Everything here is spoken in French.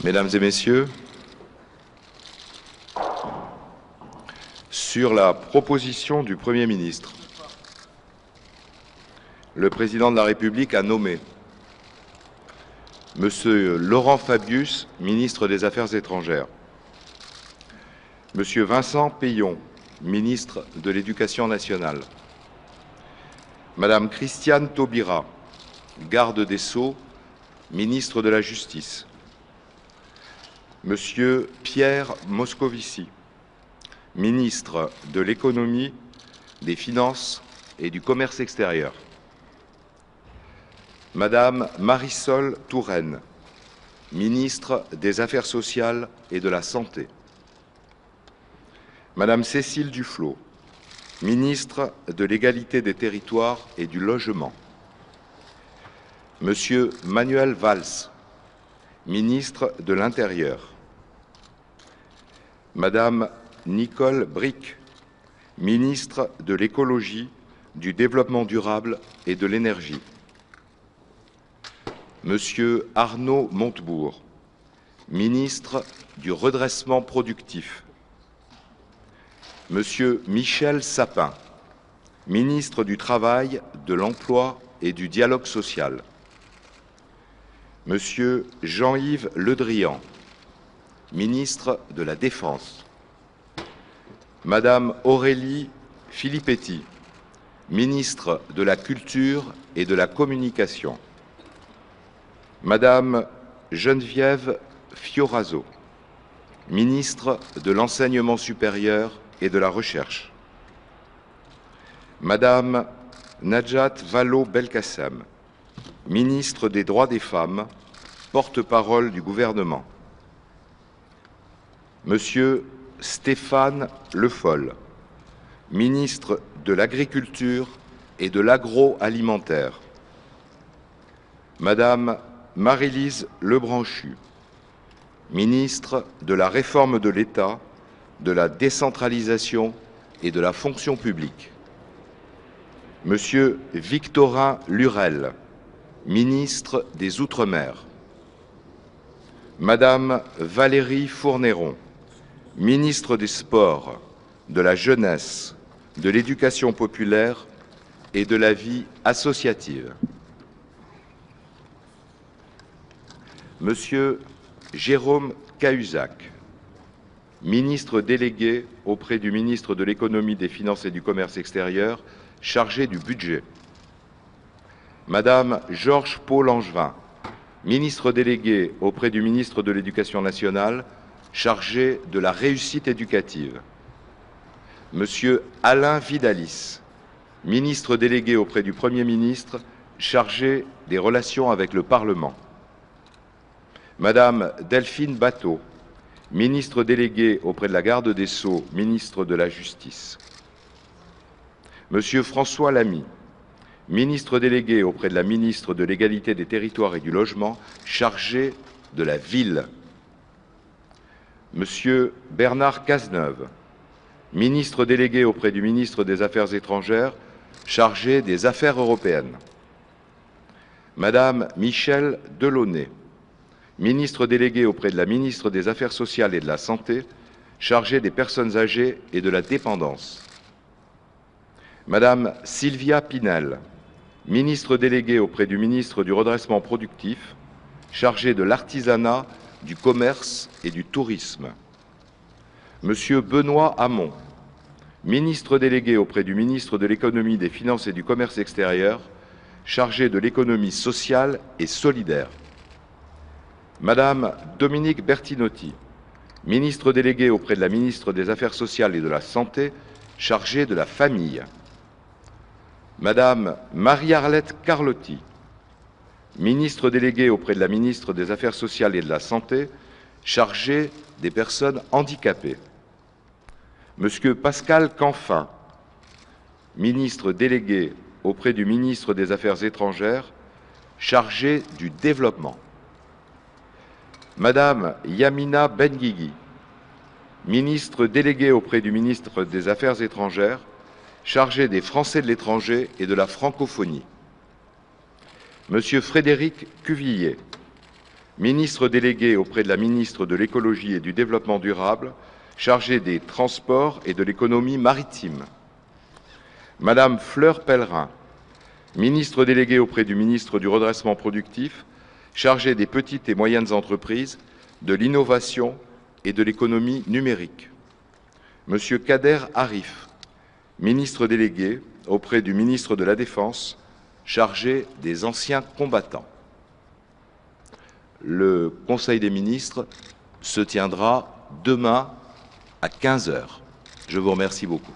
Mesdames et Messieurs, sur la proposition du Premier ministre, le Président de la République a nommé Monsieur Laurent Fabius, ministre des Affaires étrangères, Monsieur Vincent Peillon, ministre de l'Éducation nationale, Madame Christiane Taubira, garde des Sceaux, ministre de la Justice, Monsieur Pierre Moscovici, ministre de l'Économie, des Finances et du Commerce extérieur, Madame Marisol Touraine, ministre des Affaires sociales et de la Santé, Madame Cécile Duflot, ministre de l'Égalité des territoires et du Logement, Monsieur Manuel Valls, ministre de l'Intérieur, Madame Nicole Bricq, ministre de l'Écologie, du Développement durable et de l'Énergie, Monsieur Arnaud Montebourg, ministre du Redressement productif, Monsieur Michel Sapin, ministre du Travail, de l'Emploi et du Dialogue social, Monsieur Jean-Yves Le Drian, ministre de la Défense, Madame Aurélie Filippetti, ministre de la Culture et de la Communication, Madame Geneviève Fioraso, ministre de l'Enseignement supérieur et de la Recherche, Madame Najat Vallaud-Belkacem, ministre des Droits des femmes, porte-parole du gouvernement, Monsieur Stéphane Le Foll, ministre de l'Agriculture et de l'Agroalimentaire, Madame Marie-Lise Lebranchu, ministre de la Réforme de l'État, de la décentralisation et de la fonction publique, Monsieur Victorin Lurel, ministre des Outre-mer, Madame Valérie Fournéron, ministre des Sports, de la Jeunesse, de l'Éducation populaire et de la vie associative, Monsieur Jérôme Cahuzac, ministre délégué auprès du ministre de l'Économie, des Finances et du Commerce extérieur, chargé du budget, Madame Georges Pau-Langevin, ministre délégué auprès du ministre de l'Éducation nationale, chargé de la réussite éducative, Monsieur Alain Vidalis, ministre délégué auprès du Premier ministre, chargé des relations avec le Parlement, Madame Delphine Batho, ministre déléguée auprès de la garde des Sceaux, ministre de la Justice, Monsieur François Lamy, ministre délégué auprès de la ministre de l'Égalité des territoires et du Logement, chargé de la ville, Monsieur Bernard Cazeneuve, ministre délégué auprès du ministre des Affaires étrangères, chargé des Affaires européennes, Madame Michèle Delaunay, ministre délégué auprès de la ministre des Affaires sociales et de la Santé, chargée des personnes âgées et de la dépendance, Madame Sylvia Pinel, ministre déléguée auprès du ministre du Redressement productif, chargée de l'artisanat, du commerce et du tourisme, Monsieur Benoît Hamon, ministre délégué auprès du ministre de l'Économie, des Finances et du Commerce extérieur, chargé de l'économie sociale et solidaire, Madame Dominique Bertinotti, ministre déléguée auprès de la ministre des Affaires sociales et de la Santé, chargée de la famille, Madame Marie-Arlette Carlotti, ministre déléguée auprès de la ministre des Affaires sociales et de la Santé, chargée des personnes handicapées, Monsieur Pascal Canfin, ministre délégué auprès du ministre des Affaires étrangères, chargé du développement, Madame Yamina Benguigui, ministre déléguée auprès du ministre des Affaires étrangères, chargé des Français de l'étranger et de la francophonie, Monsieur Frédéric Cuvillier, ministre délégué auprès de la ministre de l'Écologie et du Développement durable, chargée des Transports et de l'Économie maritime. Madame Fleur Pellerin, ministre déléguée auprès du ministre du Redressement productif, chargée des petites et moyennes entreprises, de l'innovation et de l'économie numérique. Monsieur Kader Arif, ministre délégué auprès du ministre de la Défense, chargé des anciens combattants. Le Conseil des ministres se tiendra demain à 15 h. Je vous remercie beaucoup.